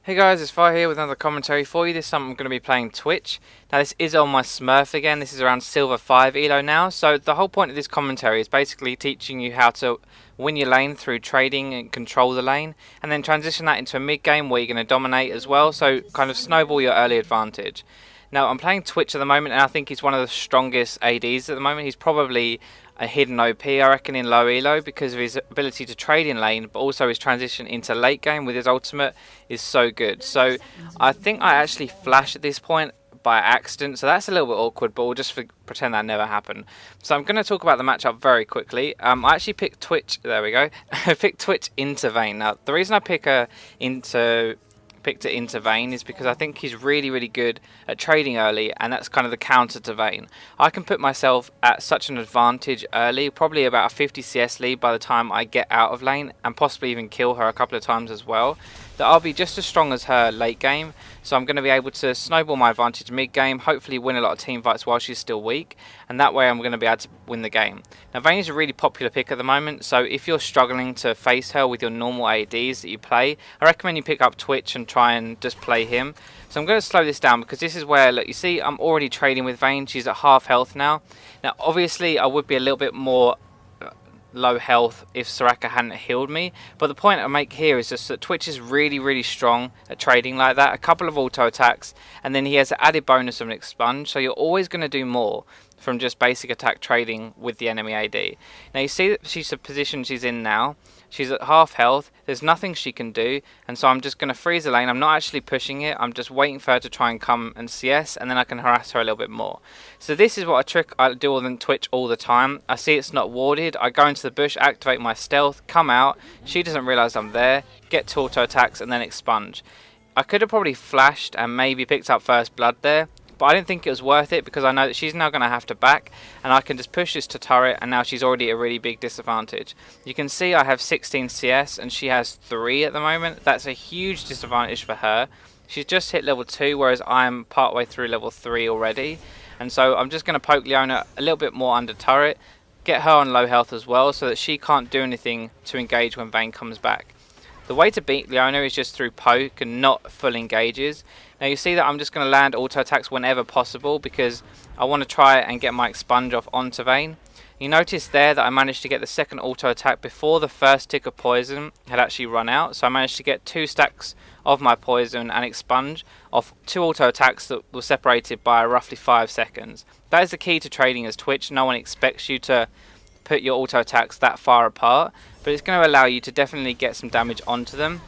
Hey guys, it's Fire here with another commentary for you. This time I'm going to be playing Twitch. Now this is on my Smurf again. This is around Silver 5 elo now. So the whole point of this commentary is basically teaching you how to win your lane through trading and control the lane. And then transition that into a mid game where you're going to dominate as well. So kind of snowball your early advantage. Now I'm playing Twitch at the moment and I think he's one of the strongest ADs at the moment. He's probably a hidden OP I reckon in low elo because of his ability to trade in lane, but also his transition into late game with his ultimate is so good. So I think I actually flash at this point by accident, so that's a little bit awkward, but we'll just pretend that never happened. So I'm going to talk about the matchup very quickly. I actually picked Twitch, there we go, I picked Twitch into Vayne. Now the reason I picked it into Vayne is because I think he's really good at trading early, and that's kind of the counter to Vayne. I can put myself at such an advantage early, probably about a 50 CS lead by the time I get out of lane, and possibly even kill her a couple of times as well, that I'll be just as strong as her late game. So I'm going to be able to snowball my advantage mid game, hopefully win a lot of team fights while she's still weak, and that way I'm going to be able to win the game. Now Vayne is a really popular pick at the moment, so if you're struggling to face her with your normal ADs that you play, I recommend you pick up Twitch and try and just play him. So I'm going to slow this down because this is where, look, you see I'm already trading with Vayne. She's at half health now. Now obviously I would be a little bit more low health if Soraka hadn't healed me, but the point I make here is just that Twitch is really strong at trading like that. A couple of auto attacks, and then he has the added bonus of an expunge, so you're always going to do more from just basic attack trading with the enemy AD. Now you see that she's the position she's in now. She's at half health, there's nothing she can do, and so I'm just going to freeze the lane. I'm not actually pushing it, I'm just waiting for her to try and come and CS, and then I can harass her a little bit more. So this is what a trick I do on Twitch all the time. I see it's not warded, I go into the bush, activate my stealth, come out, she doesn't realise I'm there, get to auto attacks, and then expunge. I could have probably flashed and maybe picked up first blood there, but I didn't think it was worth it because I know that she's now going to have to back, and I can just push this to turret, and now she's already at a really big disadvantage. You can see I have 16 CS and she has 3 at the moment. That's a huge disadvantage for her. She's just hit level 2 whereas I'm partway through level 3 already, and so I'm just going to poke Leona a little bit more under turret, get her on low health as well so that she can't do anything to engage when Vayne comes back. The way to beat Leona is just through poke and not full engages. Now you see that I'm just going to land auto attacks whenever possible because I want to try and get my expunge off onto Vayne. You notice there that I managed to get the second auto attack before the first tick of poison had actually run out. So I managed to get 2 stacks of my poison and expunge off 2 auto attacks that were separated by roughly 5 seconds. That is the key to trading as Twitch. No one expects you to put your auto attacks that far apart, but it's going to allow you to definitely get some damage onto them.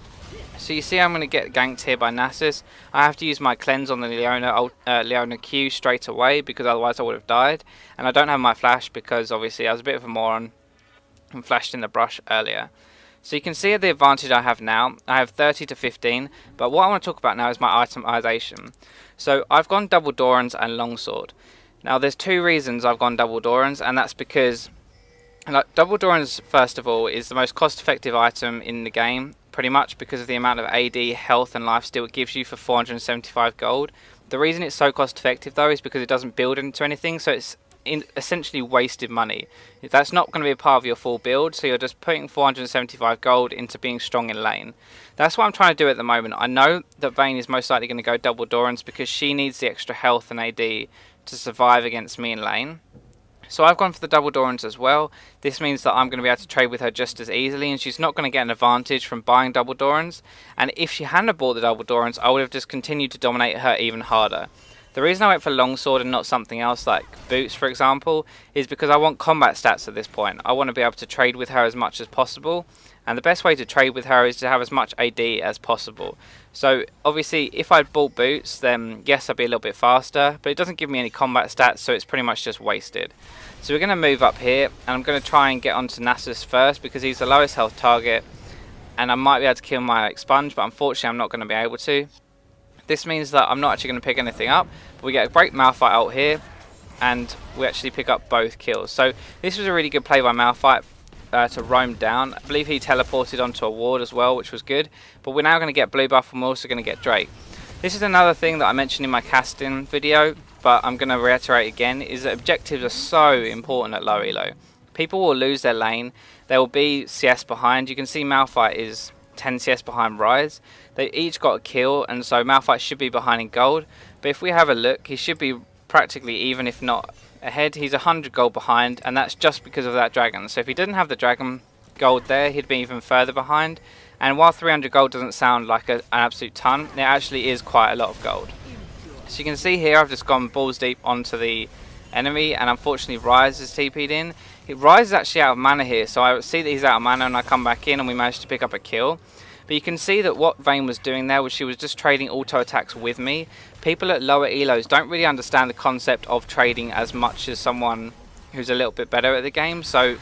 So you see I'm going to get ganked here by Nasus. I have to use my cleanse on the Leona Q straight away because otherwise I would have died, and I don't have my flash because obviously I was a bit of a moron and flashed in the brush earlier. So you can see the advantage I have now. I have 30 to 15, but what I want to talk about now is my itemization. So I've gone double Dorans and longsword. Now there's 2 reasons I've gone double Dorans, and that's because double Dorans, first of all, is the most cost-effective item in the game, pretty much because of the amount of AD, health and lifesteal it gives you for 475 gold. The reason it's so cost-effective though is because it doesn't build into anything, so it's essentially wasted money. That's not going to be a part of your full build, so you're just putting 475 gold into being strong in lane. That's what I'm trying to do at the moment. I know that Vayne is most likely going to go double Dorans because she needs the extra health and AD to survive against me in lane. So I've gone for the double Dorans as well. This means that I'm going to be able to trade with her just as easily, and she's not going to get an advantage from buying double Dorans. And if she hadn't bought the double Dorans, I would have just continued to dominate her even harder. The reason I went for longsword and not something else like boots, for example, is because I want combat stats at this point. I want to be able to trade with her as much as possible, and the best way to trade with her is to have as much AD as possible. So obviously if I'd bought boots, then yes, I'd be a little bit faster, but it doesn't give me any combat stats, so it's pretty much just wasted. So we're going to move up here, and I'm going to try and get onto Nasus first because he's the lowest health target, and I might be able to kill my expunge, but unfortunately I'm not going to be able to. This means that I'm not actually going to pick anything up, but we get a great Malphite ult here, and we actually pick up both kills. So this was a really good play by Malphite to roam down. I believe he teleported onto a ward as well, which was good, but we're now going to get blue buff, and we're also going to get Drake. This is another thing that I mentioned in my casting video, but I'm going to reiterate again, is that objectives are so important at low elo. People will lose their lane, there will be CS behind. You can see Malphite is 10 CS behind Rise. They each got a kill, and so Malphite should be behind in gold. But if we have a look, he should be practically even, if not ahead. He's 100 gold behind, and that's just because of that dragon. So if he didn't have the dragon gold there, he'd be even further behind. And while 300 gold doesn't sound like an absolute ton, it actually is quite a lot of gold. So you can see here I've just gone balls deep onto the enemy, and unfortunately Rise is TP'd in. Rise is actually out of mana here, so I see that he's out of mana, and I come back in and we managed to pick up a kill. But you can see that what Vayne was doing there was she was just trading auto attacks with me. People at lower elos don't really understand the concept of trading as much as someone who's a little bit better at the game. So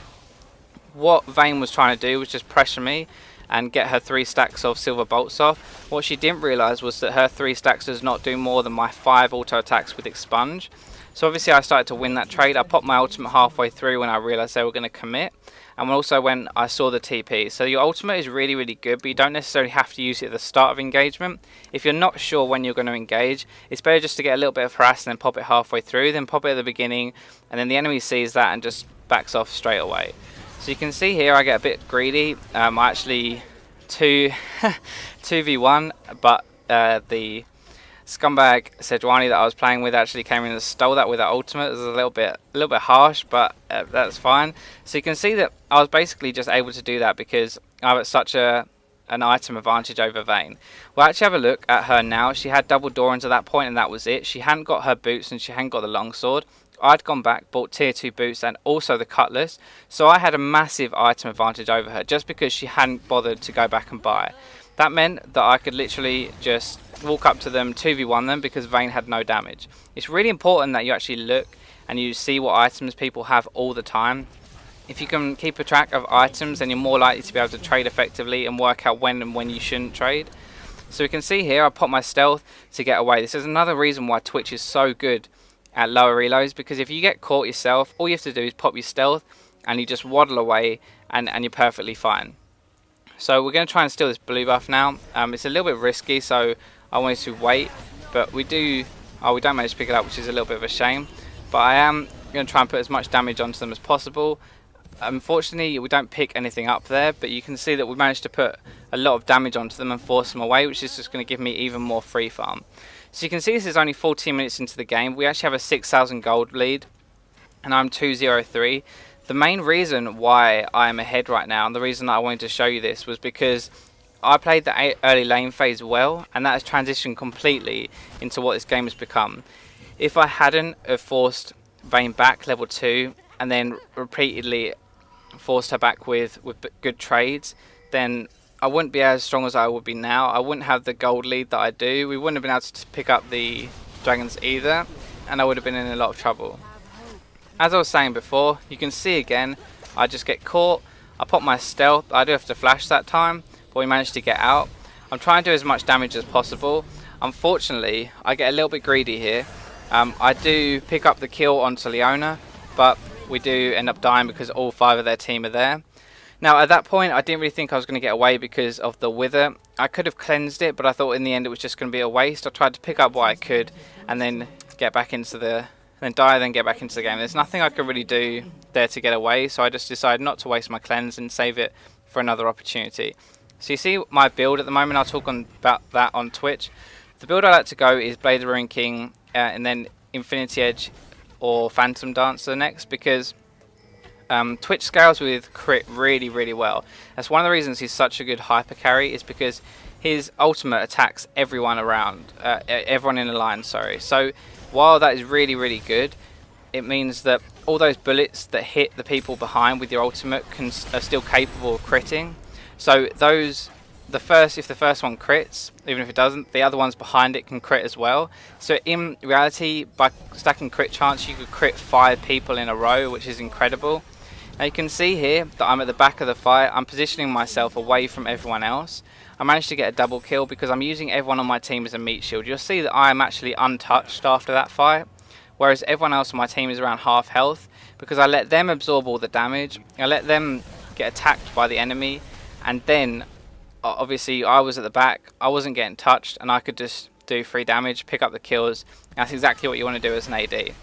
what Vayne was trying to do was just pressure me and get her 3 stacks of silver bolts off. What she didn't realise was that her 3 stacks does not do more than my 5 auto attacks with expunge. So obviously I started to win that trade. I popped my ultimate halfway through when I realised they were going to commit, and also when I saw the TP. So your ultimate is really, really good, but you don't necessarily have to use it at the start of engagement. If you're not sure when you're going to engage, it's better just to get a little bit of harass and then pop it halfway through, then pop it at the beginning, and then the enemy sees that and just backs off straight away. So you can see here I get a bit greedy. I actually 2v1, but the scumbag Sejuani that I was playing with actually came in and stole that with her ultimate. It was a little bit harsh, but that's fine. So you can see that I was basically just able to do that because I have such an item advantage over Vayne. We'll actually have a look at her now. She had double Dorans at that point, and that was it. She hadn't got her boots and she hadn't got the longsword. I'd gone back, bought tier 2 boots and also the cutlass, so I had a massive item advantage over her just because she hadn't bothered to go back and buy. That meant that I could literally just walk up to them, 2v1 them, because Vayne had no damage. It's really important that you actually look and you see what items people have all the time. If you can keep a track of items, then you're more likely to be able to trade effectively and work out when and when you shouldn't trade. So we can see here I pop my stealth to get away. This is another reason why Twitch is so good at lower reloads, because if you get caught yourself, all you have to do is pop your stealth and you just waddle away and you're perfectly fine. So we're going to try and steal this blue buff now. It's a little bit risky, so I wanted to wait, but we don't manage to pick it up, which is a little bit of a shame. But I am going to try and put as much damage onto them as possible. Unfortunately, we don't pick anything up there, but you can see that we managed to put a lot of damage onto them and force them away, which is just going to give me even more free farm. So you can see this is only 14 minutes into the game. We actually have a 6,000 gold lead, and I'm 203. The main reason why I am ahead right now, and the reason I wanted to show you this, was because I played the early lane phase well, and that has transitioned completely into what this game has become. If I hadn't have forced Vayne back level 2, and then repeatedly forced her back with good trades, then I wouldn't be as strong as I would be now. I wouldn't have the gold lead that I do. We wouldn't have been able to pick up the dragons either, and I would have been in a lot of trouble. As I was saying before, you can see again, I just get caught. I pop my stealth. I do have to flash that time, but we managed to get out. I'm trying to do as much damage as possible. Unfortunately, I get a little bit greedy here. I do pick up the kill onto Leona, but we do end up dying because all 5 of their team are there. Now at that point I didn't really think I was going to get away because of the wither. I could have cleansed it, but I thought in the end it was just going to be a waste. I tried to pick up what I could and then get back into the then get back into the game. There's nothing I could really do there to get away, so I just decided not to waste my cleanse and save it for another opportunity. So you see my build at the moment. I'll talk about that on Twitch. The build I like to go is Blade of the Ruined King and then Infinity Edge or Phantom Dancer next, because Twitch scales with crit really, really well. That's one of the reasons he's such a good hyper carry, is because his ultimate attacks everyone around, everyone in the line, sorry. So while that is really, really good, it means that all those bullets that hit the people behind with your ultimate are still capable of critting. So if the first one crits, even if it doesn't, the other ones behind it can crit as well. So in reality, by stacking crit chance, you could crit 5 people in a row, which is incredible. Now you can see here that I'm at the back of the fight. I'm positioning myself away from everyone else. I managed to get a double kill because I'm using everyone on my team as a meat shield. You'll see that I am actually untouched after that fight, whereas everyone else on my team is around half health, because I let them absorb all the damage. I let them get attacked by the enemy, and then obviously I was at the back, I wasn't getting touched, and I could just do free damage, pick up the kills. That's exactly what you want to do as an AD.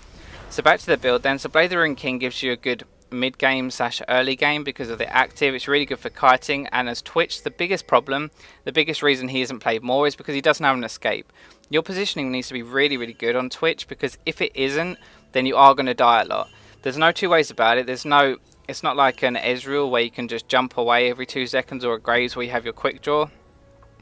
So back to the build then. So Blade of the Ruined King gives you a good mid game / early game because of the active. It's really good for kiting, and as Twitch, the biggest problem, the biggest reason he isn't played more is because he doesn't have an escape. Your positioning needs to be really, really good on Twitch, because if it isn't, then you are going to die a lot. There's no two ways about it. It's not like an Ezreal where you can just jump away every 2 seconds, or a Graves where you have your quick draw.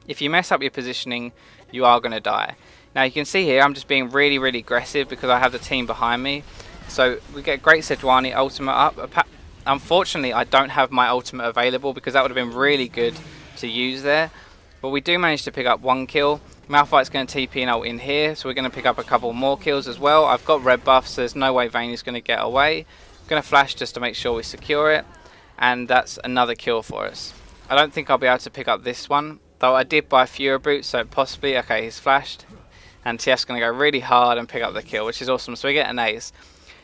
If you mess up your positioning, you are going to die. Now you can see here I'm just being really, really aggressive because I have the team behind me. So we get great Sejuani ultimate up. Unfortunately, I don't have my ultimate available because that would have been really good to use there. But we do manage to pick up 1 kill. Malphite's going to TP and ult in here, so we're going to pick up a couple more kills as well. I've got red buffs, so there's no way Vayne is going to get away. I'm going to flash just to make sure we secure it. And that's another kill for us. I don't think I'll be able to pick up this one, though I did buy Fury Boots, so possibly. Okay, he's flashed. And TF's going to go really hard and pick up the kill, which is awesome. So we get an ace.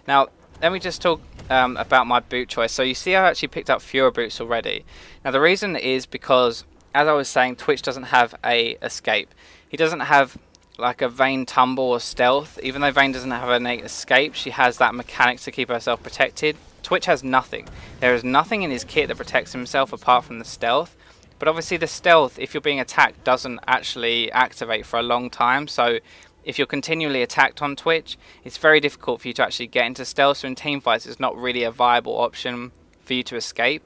Now, let me just talk about my boot choice. So you see I actually picked up Fury Boots already. Now the reason is because, as I was saying, Twitch doesn't have a escape. He doesn't have like a Vayne tumble or stealth. Even though Vayne doesn't have an innate escape, she has that mechanic to keep herself protected. Twitch has nothing. There is nothing in his kit that protects himself apart from the stealth. But obviously the stealth, if you're being attacked, doesn't actually activate for a long time. So if you're continually attacked on Twitch, it's very difficult for you to actually get into stealth. So in teamfights, it's not really a viable option for you to escape.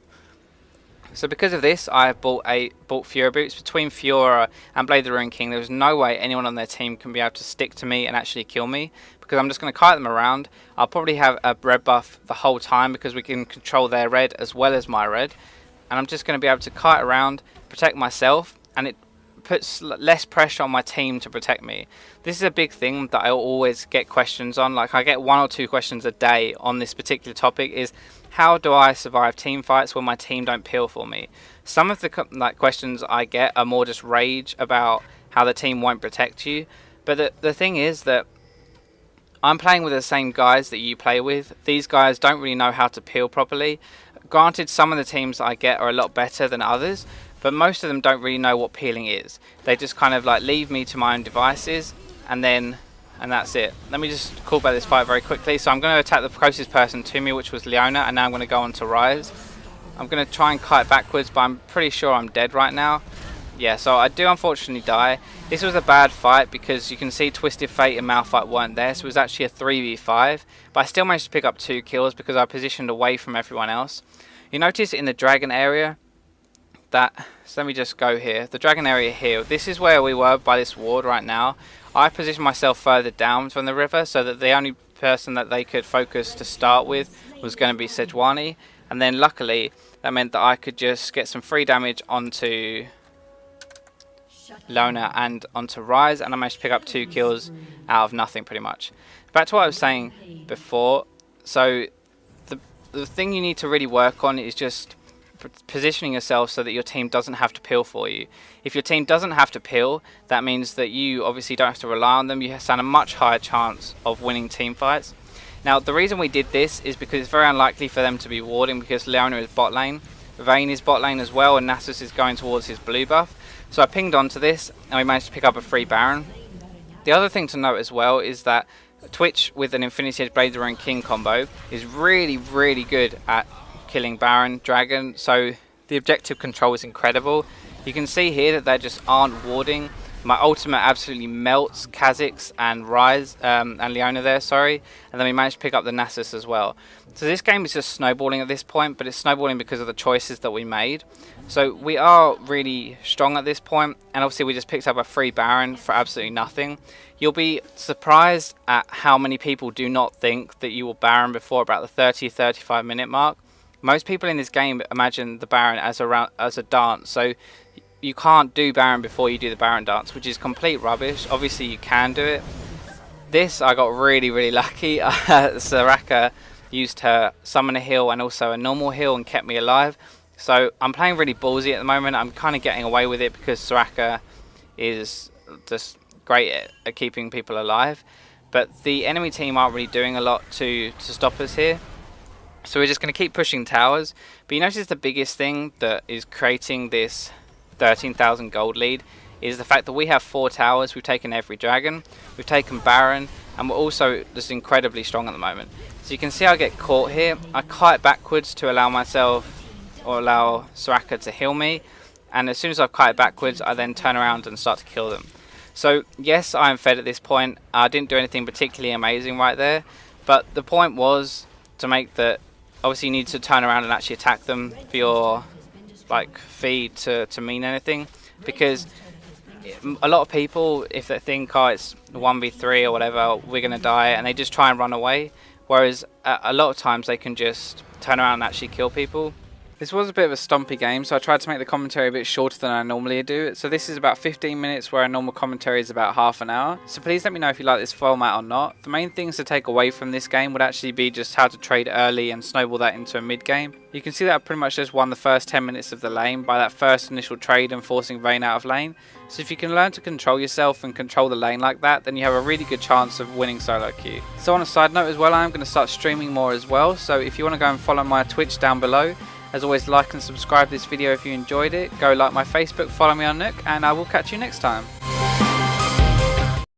So because of this, I bought Fury Boots. Between Fiora and Blade the Ruined King, there was no way anyone on their team can be able to stick to me and actually kill me, because I'm just going to kite them around. I'll probably have a red buff the whole time because we can control their red as well as my red. And I'm just going to be able to kite around, protect myself, and it puts less pressure on my team to protect me. This is a big thing that I always get questions on. Like, I get 1 or 2 questions a day on this particular topic, is how do I survive team fights when my team don't peel for me? Some of the questions I get are more just rage about how the team won't protect you. But the thing is that I'm playing with the same guys that you play with. These guys don't really know how to peel properly. Granted, some of the teams I get are a lot better than others, but most of them don't really know what peeling is. They just kind of like leave me to my own devices, and that's it. Let me just call back this fight very quickly. So I'm going to attack the closest person to me, which was Leona, and now I'm going to go on to Rise. I'm going to try and kite backwards, but I'm pretty sure I'm dead right now. Yeah, so I do unfortunately die. This was a bad fight because you can see Twisted Fate and Malphite weren't there, so it was actually a 3v5. But I still managed to pick up 2 kills because I positioned away from everyone else. You notice in the dragon area that, so let me just go here, the dragon area here, this is where we were by this ward right now. I positioned myself further down from the river so that the only person that they could focus to start with was going to be Sejuani, and then luckily that meant that I could just get some free damage onto Lona and onto Rise, and I managed to pick up 2 kills out of nothing pretty much. Back to what I was saying before, so the thing you need to really work on is just positioning yourself so that your team doesn't have to peel for you. If your team doesn't have to peel, that means that you obviously don't have to rely on them. You stand a much higher chance of winning team fights. Now the reason we did this is because it's very unlikely for them to be warding, because Leona is bot lane, Vayne is bot lane as well, and Nasus is going towards his blue buff. So I pinged onto this and we managed to pick up a free Baron. The other thing to note as well is that Twitch with an Infinity Edge Blade the Ruined King combo is really, really good at killing Baron, Dragon, so the objective control is incredible. You can see here that they just aren't warding. My ultimate absolutely melts Kha'Zix and Rise, and Leona there, sorry, and then we managed to pick up the Nasus as well. So this game is just snowballing at this point, but it's snowballing because of the choices that we made. So we are really strong at this point, and obviously we just picked up a free Baron for absolutely nothing. You'll be surprised at how many people do not think that you will Baron before about the 30-35 minute mark. Most people in this game imagine the Baron as a dance, so you can't do Baron before you do the Baron dance, which is complete rubbish. Obviously you can do it. This, I got really, really lucky. Soraka used her summoner heal and also a normal heal and kept me alive. So I'm playing really ballsy at the moment. I'm kind of getting away with it because Soraka is just great at keeping people alive. But the enemy team aren't really doing a lot to stop us here. So we're just going to keep pushing towers. But you notice the biggest thing that is creating this 13,000 gold lead is the fact that we have 4 towers. We've taken every dragon, we've taken Baron, and we're also just incredibly strong at the moment. So you can see I get caught here. I kite backwards to allow myself, or allow Soraka to heal me, and as soon as I've kited backwards, I then turn around and start to kill them. So yes, I am fed at this point. I didn't do anything particularly amazing right there, but the point was to make that obviously you need to turn around and actually attack them for your like feed to mean anything, because a lot of people, if they think, oh, it's 1v3 or whatever, we're gonna die, and they just try and run away, whereas a lot of times they can just turn around and actually kill people. This was a bit of a stompy game, so I tried to make the commentary a bit shorter than I normally do. So this is about 15 minutes, where a normal commentary is about half an hour. So please let me know if you like this format or not. The main things to take away from this game would actually be just how to trade early and snowball that into a mid game. You can see that I pretty much just won the first 10 minutes of the lane by that first initial trade and forcing Vayne out of lane. So if you can learn to control yourself and control the lane like that, then you have a really good chance of winning solo queue. So on a side note as well, I am going to start streaming more as well. So if you want to go and follow my Twitch down below, as always, like and subscribe this video if you enjoyed it. Go like my Facebook, follow me on Nook, and I will catch you next time.